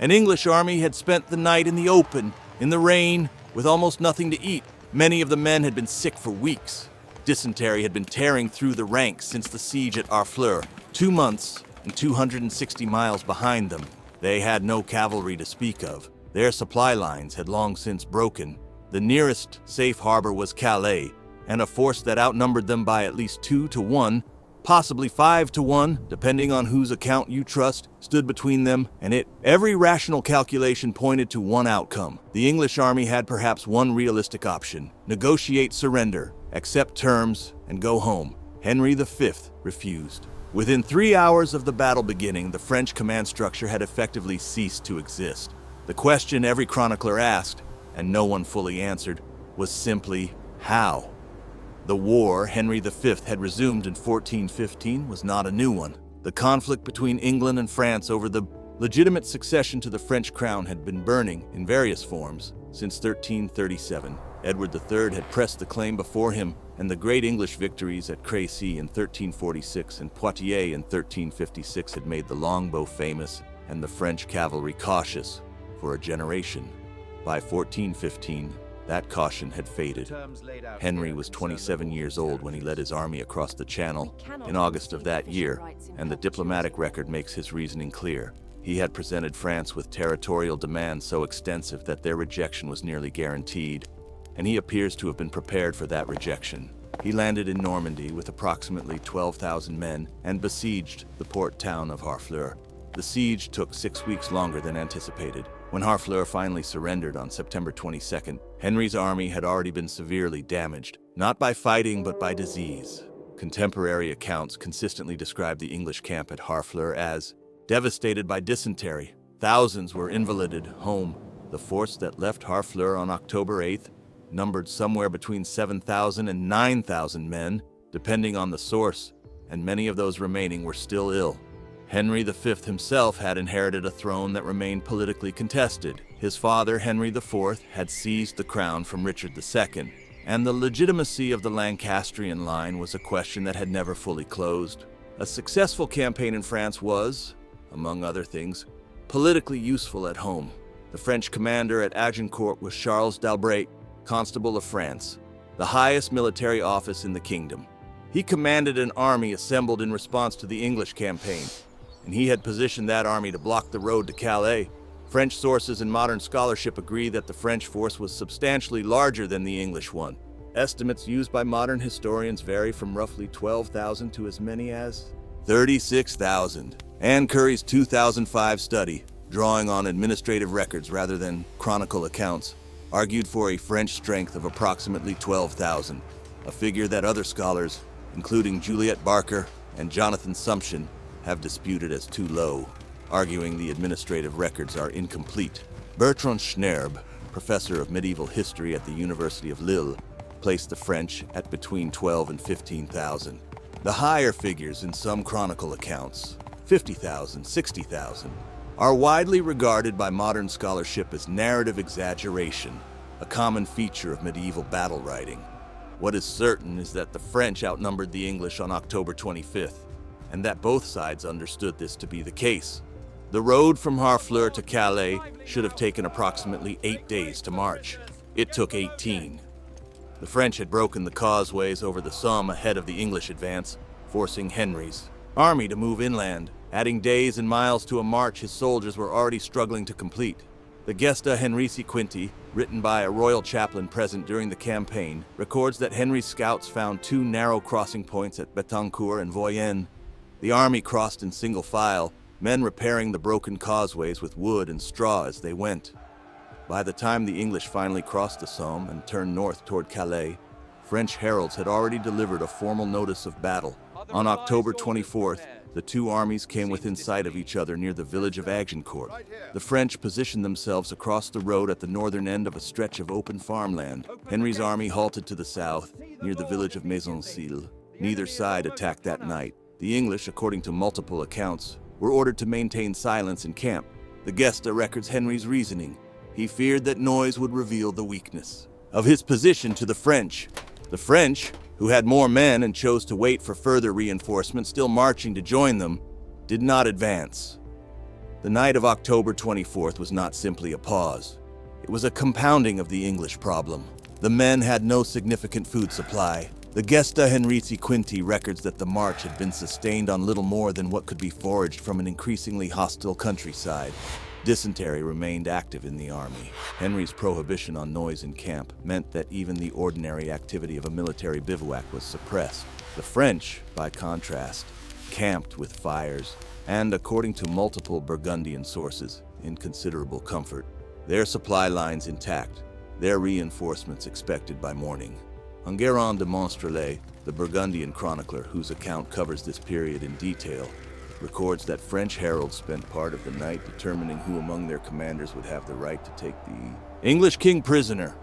An English army had spent the night in the open, in the rain, with almost nothing to eat. Many of the men had been sick for weeks. Dysentery had been tearing through the ranks since the siege at Harfleur. 2 months and 260 miles behind them, they had no cavalry to speak of. Their supply lines had long since broken. The nearest safe harbor was Calais, and a force that outnumbered them by at least 2 to 1, possibly 5 to 1, depending on whose account you trust, stood between them and it. Every rational calculation pointed to one outcome. The English army had perhaps one realistic option: negotiate surrender, accept terms, and go home. Henry V refused. Within 3 hours of the battle beginning, the French command structure had effectively ceased to exist. The question every chronicler asked, and no one fully answered, was simply, how? The war Henry V had resumed in 1415 was not a new one. The conflict between England and France over the legitimate succession to the French crown had been burning in various forms since 1337. Edward III had pressed the claim before him, and the great English victories at Crécy in 1346 and Poitiers in 1356 had made the longbow famous and the French cavalry cautious for a generation. By 1415, that caution had faded. Henry was 27 years old when he led his army across the Channel in August of that year, and the diplomatic record makes his reasoning clear. He had presented France with territorial demands so extensive that their rejection was nearly guaranteed, and he appears to have been prepared for that rejection. He landed in Normandy with approximately 12,000 men and besieged the port town of Harfleur. The siege took 6 weeks longer than anticipated. When Harfleur finally surrendered on September 22nd, Henry's army had already been severely damaged, not by fighting but by disease. Contemporary accounts consistently describe the English camp at Harfleur as devastated by dysentery. Thousands were invalided home. The force that left Harfleur on October 8th numbered somewhere between 7,000 and 9,000 men, depending on the source, and many of those remaining were still ill. Henry V himself had inherited a throne that remained politically contested. His father, Henry IV, had seized the crown from Richard II, and the legitimacy of the Lancastrian line was a question that had never fully closed. A successful campaign in France was, among other things, politically useful at home. The French commander at Agincourt was Charles d'Albret, Constable of France, the highest military office in the kingdom. He commanded an army assembled in response to the English campaign, and he had positioned that army to block the road to Calais. French sources and modern scholarship agree that the French force was substantially larger than the English one. Estimates used by modern historians vary from roughly 12,000 to as many as 36,000. Anne Curry's 2005 study, drawing on administrative records rather than chronicle accounts, argued for a French strength of approximately 12,000, a figure that other scholars, including Juliet Barker and Jonathan Sumption, have disputed as too low, arguing the administrative records are incomplete. Bertrand Schnerb, professor of medieval history at the University of Lille, placed the French at between 12 and 15,000. The higher figures in some chronicle accounts, 50,000, 60,000, are widely regarded by modern scholarship as narrative exaggeration, a common feature of medieval battle writing. What is certain is that the French outnumbered the English on October 25th, and that both sides understood this to be the case. The road from Harfleur to Calais should have taken approximately 8 days to march. It took 18. The French had broken the causeways over the Somme ahead of the English advance, forcing Henry's army to move inland, adding days and miles to a march his soldiers were already struggling to complete. The Gesta Henrici Quinti, written by a royal chaplain present during the campaign, records that Henry's scouts found 2 narrow crossing points at Betancourt and Voyenne. The army crossed in single file, men repairing the broken causeways with wood and straw as they went. By the time the English finally crossed the Somme and turned north toward Calais, French heralds had already delivered a formal notice of battle. On October 24th, the two armies came within sight of each other near the village of Agincourt. The French positioned themselves across the road at the northern end of a stretch of open farmland. Henry's army halted to the south, near the village of Maisoncille. Neither side attacked that night. The English, according to multiple accounts, were ordered to maintain silence in camp. The Gesta records Henry's reasoning. He feared that noise would reveal the weakness of his position to the French. The French, who had more men and chose to wait for further reinforcements still marching to join them, did not advance. The night of October 24th was not simply a pause. It was a compounding of the English problem. The men had no significant food supply. The Gesta Henrici Quinti records that the march had been sustained on little more than what could be foraged from an increasingly hostile countryside. Dysentery remained active in the army. Henry's prohibition on noise in camp meant that even the ordinary activity of a military bivouac was suppressed. The French, by contrast, camped with fires and, according to multiple Burgundian sources, in considerable comfort. Their supply lines intact, their reinforcements expected by morning. Enguerrand de Monstrelet, the Burgundian chronicler whose account covers this period in detail, records that French heralds spent part of the night determining who among their commanders would have the right to take the English king prisoner.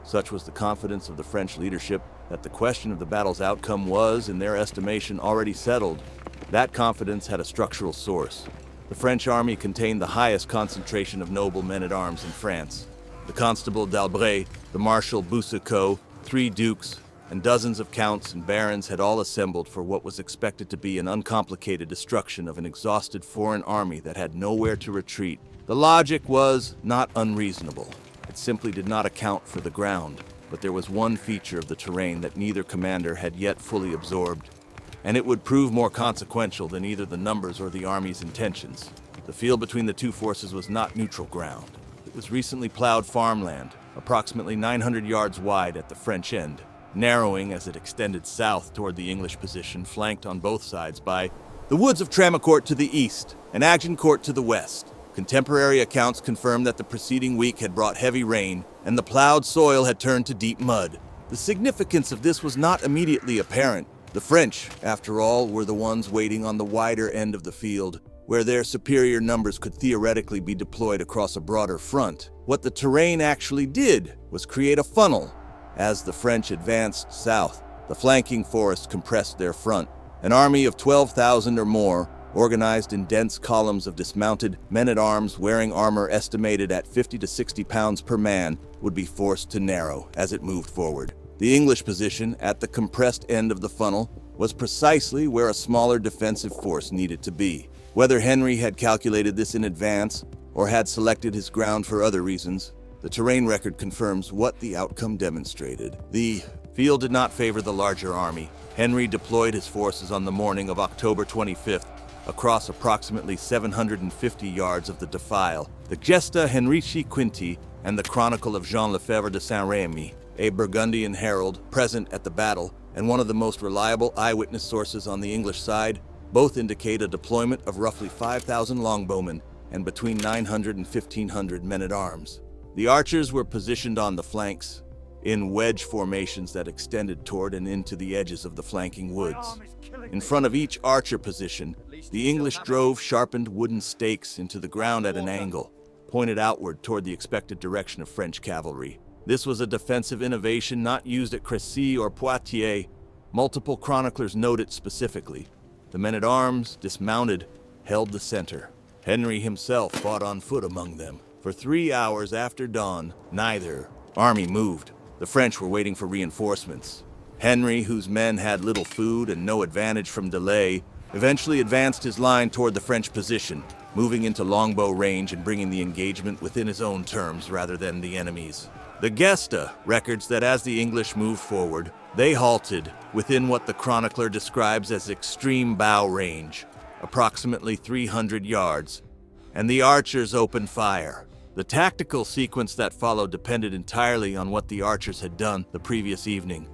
Such was the confidence of the French leadership that the question of the battle's outcome was, in their estimation, already settled. That confidence had a structural source. The French army contained the highest concentration of noble men-at-arms in France. The Constable d'Albret, the Marshal Boucicaut, 3 dukes, and dozens of counts and barons had all assembled for what was expected to be an uncomplicated destruction of an exhausted foreign army that had nowhere to retreat. The logic was not unreasonable. It simply did not account for the ground, but there was one feature of the terrain that neither commander had yet fully absorbed, and it would prove more consequential than either the numbers or the army's intentions. The field between the two forces was not neutral ground. It was recently plowed farmland, approximately 900 yards wide at the French end, narrowing as it extended south toward the English position, flanked on both sides by the woods of Tramecourt to the east and Agincourt to the west. Contemporary accounts confirm that the preceding week had brought heavy rain, and the plowed soil had turned to deep mud. The significance of this was not immediately apparent. The French, after all, were the ones waiting on the wider end of the field, where their superior numbers could theoretically be deployed across a broader front. What the terrain actually did was create a funnel. As the French advanced south, the flanking forests compressed their front. An army of 12,000 or more, organized in dense columns of dismounted men-at-arms wearing armor estimated at 50 to 60 pounds per man, would be forced to narrow as it moved forward. The English position, at the compressed end of the funnel, was precisely where a smaller defensive force needed to be. Whether Henry had calculated this in advance or had selected his ground for other reasons, the terrain record confirms what the outcome demonstrated. The field did not favor the larger army. Henry deployed his forces on the morning of October 25th across approximately 750 yards of the defile. The Gesta Henrici Quinti and the Chronicle of Jean Lefebvre de Saint-Rémy, a Burgundian herald present at the battle and one of the most reliable eyewitness sources on the English side, both indicate a deployment of roughly 5,000 longbowmen and between 900 and 1,500 men-at-arms. The archers were positioned on the flanks, in wedge formations that extended toward and into the edges of the flanking woods. In front of each archer position, the English drove sharpened wooden stakes into the ground at an angle, pointed outward toward the expected direction of French cavalry. This was a defensive innovation not used at Crécy or Poitiers. Multiple chroniclers note it specifically. The men-at-arms, dismounted, held the center. Henry himself fought on foot among them. For 3 hours after dawn, neither army moved. The French were waiting for reinforcements. Henry, whose men had little food and no advantage from delay, eventually advanced his line toward the French position, moving into longbow range and bringing the engagement within his own terms rather than the enemy's. The Gesta records that as the English moved forward, they halted within what the chronicler describes as extreme bow range, approximately 300 yards, and the archers opened fire. The tactical sequence that followed depended entirely on what the archers had done the previous evening.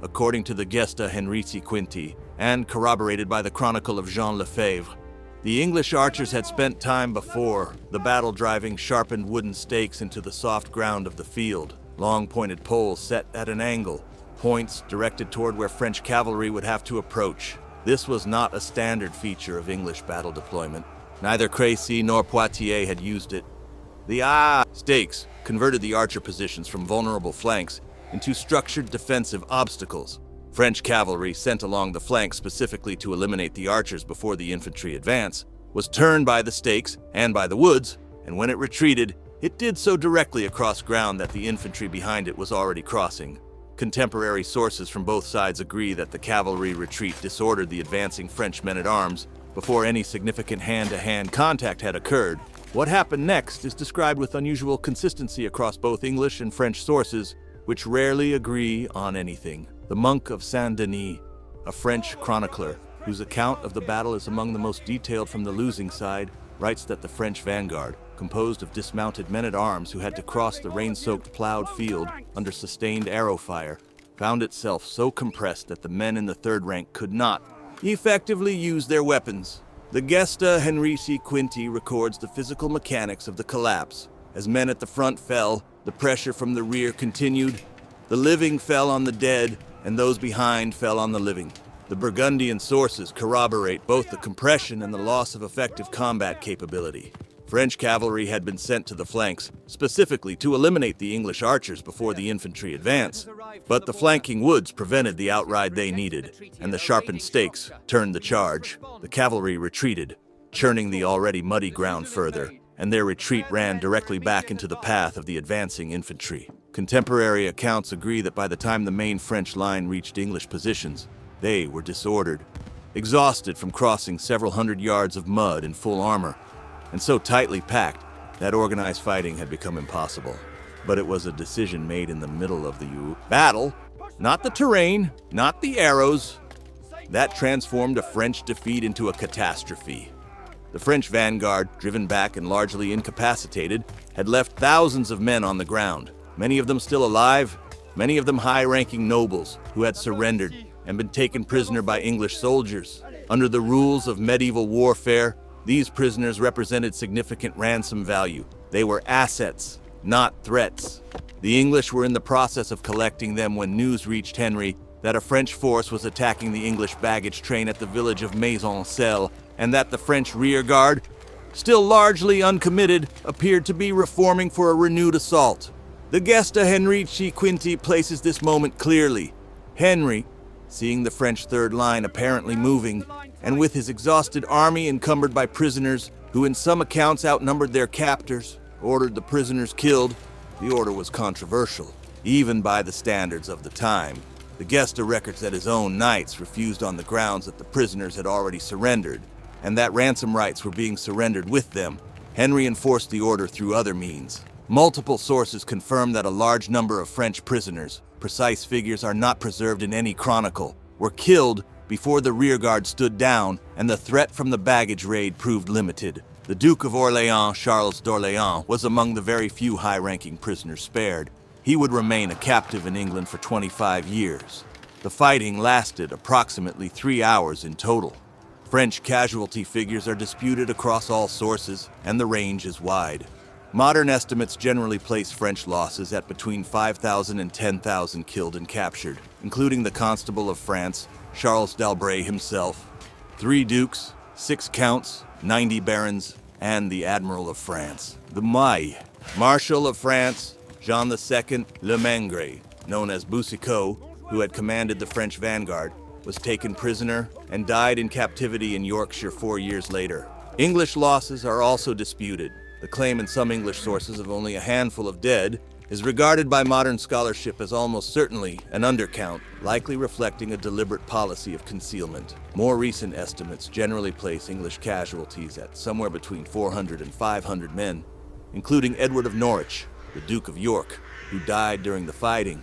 According to the Gesta Henrici Quinti, and corroborated by the Chronicle of Jean Lefebvre, the English archers had spent time before the battle driving sharpened wooden stakes into the soft ground of the field, long pointed poles set at an angle, points directed toward where French cavalry would have to approach. This was not a standard feature of English battle deployment. Neither Crécy nor Poitiers had used it. The stakes converted the archer positions from vulnerable flanks into structured defensive obstacles. French cavalry, sent along the flanks specifically to eliminate the archers before the infantry advance, was turned by the stakes and by the woods, and when it retreated, it did so directly across ground that the infantry behind it was already crossing. Contemporary sources from both sides agree that the cavalry retreat disordered the advancing French men-at-arms before any significant hand-to-hand contact had occurred. What happened next is described with unusual consistency across both English and French sources, which rarely agree on anything. The monk of Saint-Denis, a French chronicler, whose account of the battle is among the most detailed from the losing side, writes that the French vanguard, composed of dismounted men-at-arms who had to cross the rain-soaked plowed field under sustained arrow fire, found itself so compressed that the men in the third rank could not effectively use their weapons. The Gesta Henrici Quinti records the physical mechanics of the collapse. As men at the front fell, the pressure from the rear continued. The living fell on the dead, and those behind fell on the living. The Burgundian sources corroborate both the compression and the loss of effective combat capability. French cavalry had been sent to the flanks, specifically to eliminate the English archers before the infantry advance. But the flanking woods prevented the outride they needed, and the sharpened stakes turned the charge. The cavalry retreated, churning the already muddy ground further, and their retreat ran directly back into the path of the advancing infantry. Contemporary accounts agree that by the time the main French line reached English positions, they were disordered, exhausted from crossing several hundred yards of mud in full armor, and so tightly packed that organized fighting had become impossible. But it was a decision made in the middle of the battle, not the terrain, not the arrows, that transformed a French defeat into a catastrophe. The French vanguard, driven back and largely incapacitated, had left thousands of men on the ground, many of them still alive, many of them high-ranking nobles who had surrendered and been taken prisoner by English soldiers. Under the rules of medieval warfare, these prisoners represented significant ransom value. They were assets, not threats. The English were in the process of collecting them when news reached Henry that a French force was attacking the English baggage train at the village of Maisoncelles, and that the French rearguard, still largely uncommitted, appeared to be reforming for a renewed assault. The Gesta Henrici Quinti places this moment clearly. Henry, seeing the French third line apparently moving, and with his exhausted army encumbered by prisoners who in some accounts outnumbered their captors, ordered the prisoners killed. The order was controversial, even by the standards of the time. The Gesta records that his own knights refused on the grounds that the prisoners had already surrendered, and that ransom rights were being surrendered with them. Henry enforced the order through other means. Multiple sources confirm that a large number of French prisoners, precise figures are not preserved in any chronicle, were killed before the rearguard stood down and the threat from the baggage raid proved limited. The Duke of Orléans, Charles d'Orléans, was among the very few high-ranking prisoners spared. He would remain a captive in England for 25 years. The fighting lasted approximately 3 hours in total. French casualty figures are disputed across all sources, and the range is wide. Modern estimates generally place French losses at between 5,000 and 10,000 killed and captured, including the Constable of France, Charles d'Albret himself, 3 dukes, 6 counts, 90 barons, and the Admiral of France. The Maille, Marshal of France, Jean II Le Mangre, known as Boucicaut, who had commanded the French vanguard, was taken prisoner and died in captivity in Yorkshire 4 years later. English losses are also disputed. The claim in some English sources of only a handful of dead is regarded by modern scholarship as almost certainly an undercount, likely reflecting a deliberate policy of concealment. More recent estimates generally place English casualties at somewhere between 400 and 500 men, including Edward of Norwich, the Duke of York, who died during the fighting.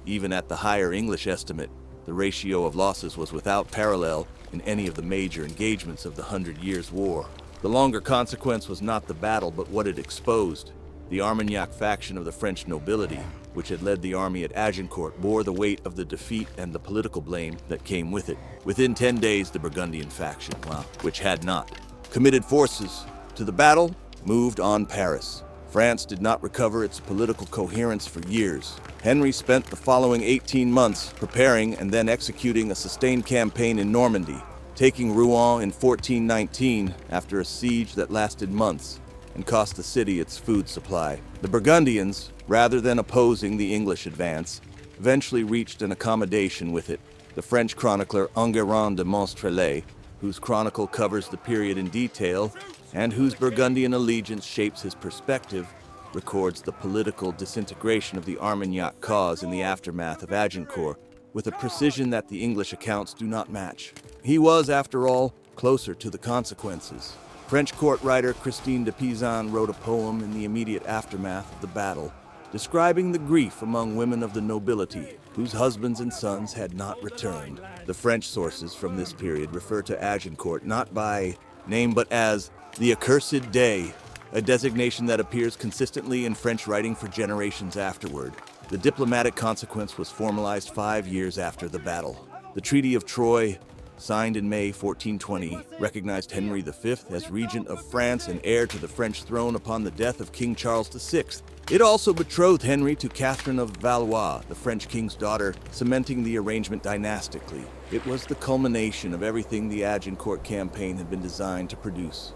Even at the higher English estimate, the ratio of losses was without parallel in any of the major engagements of the 100 Years' War. The longer consequence was not the battle, but what it exposed. The Armagnac faction of the French nobility, which had led the army at Agincourt, bore the weight of the defeat and the political blame that came with it. Within 10 days, the Burgundian faction, which had not committed forces to the battle, moved on Paris. France did not recover its political coherence for years. Henry spent the following 18 months preparing and then executing a sustained campaign in Normandy, taking Rouen in 1419 after a siege that lasted months and cost the city its food supply. The Burgundians, rather than opposing the English advance, eventually reached an accommodation with it. The French chronicler Enguerrand de Monstrelet, whose chronicle covers the period in detail and whose Burgundian allegiance shapes his perspective, records the political disintegration of the Armagnac cause in the aftermath of Agincourt with a precision that the English accounts do not match. He was, after all, closer to the consequences. French court writer Christine de Pizan wrote a poem in the immediate aftermath of the battle, describing the grief among women of the nobility whose husbands and sons had not returned. The French sources from this period refer to Agincourt not by name but as the accursed day, a designation that appears consistently in French writing for generations afterward. The diplomatic consequence was formalized 5 years after the battle. The Treaty of Troyes, signed in May 1420, recognized Henry V as regent of France and heir to the French throne upon the death of King Charles VI. It also betrothed Henry to Catherine of Valois, the French king's daughter, cementing the arrangement dynastically. It was the culmination of everything the Agincourt campaign had been designed to produce.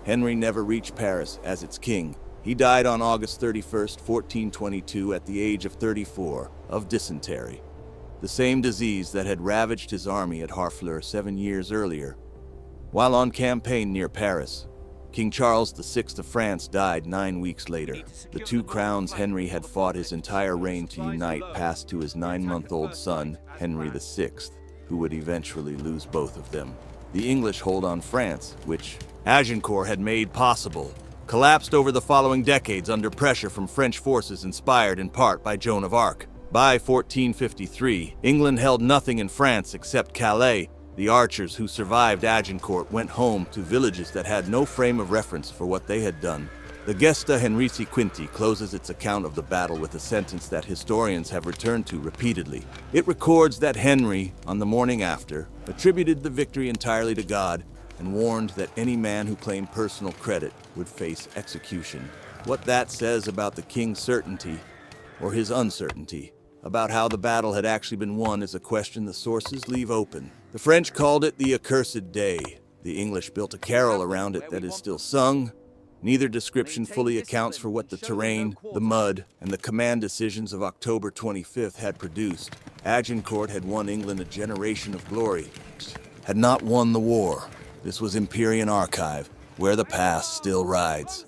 Henry never reached Paris as its king. He died on August 31st, 1422, at the age of 34, of dysentery, the same disease that had ravaged his army at Harfleur 7 years earlier. While on campaign near Paris, King Charles VI of France died 9 weeks later. The 2 crowns Henry had fought his entire reign to unite passed to his 9-month-old son, Henry VI, who would eventually lose both of them. The English hold on France, which Agincourt had made possible, collapsed over the following decades under pressure from French forces inspired in part by Joan of Arc. By 1453, England held nothing in France except Calais. The archers who survived Agincourt went home to villages that had no frame of reference for what they had done. The Gesta Henrici Quinti closes its account of the battle with a sentence that historians have returned to repeatedly. It records that Henry, on the morning after, attributed the victory entirely to God and warned that any man who claimed personal credit would face execution. What that says about the king's certainty, or his uncertainty, about how the battle had actually been won is a question the sources leave open. The French called it the accursed day. The English built a carol around it that is still sung. Neither description fully accounts for what the terrain, the mud, and the command decisions of October 25th had produced. Agincourt had won England a generation of glory, had not won the war. This was Empyrean archive, where the past still rides.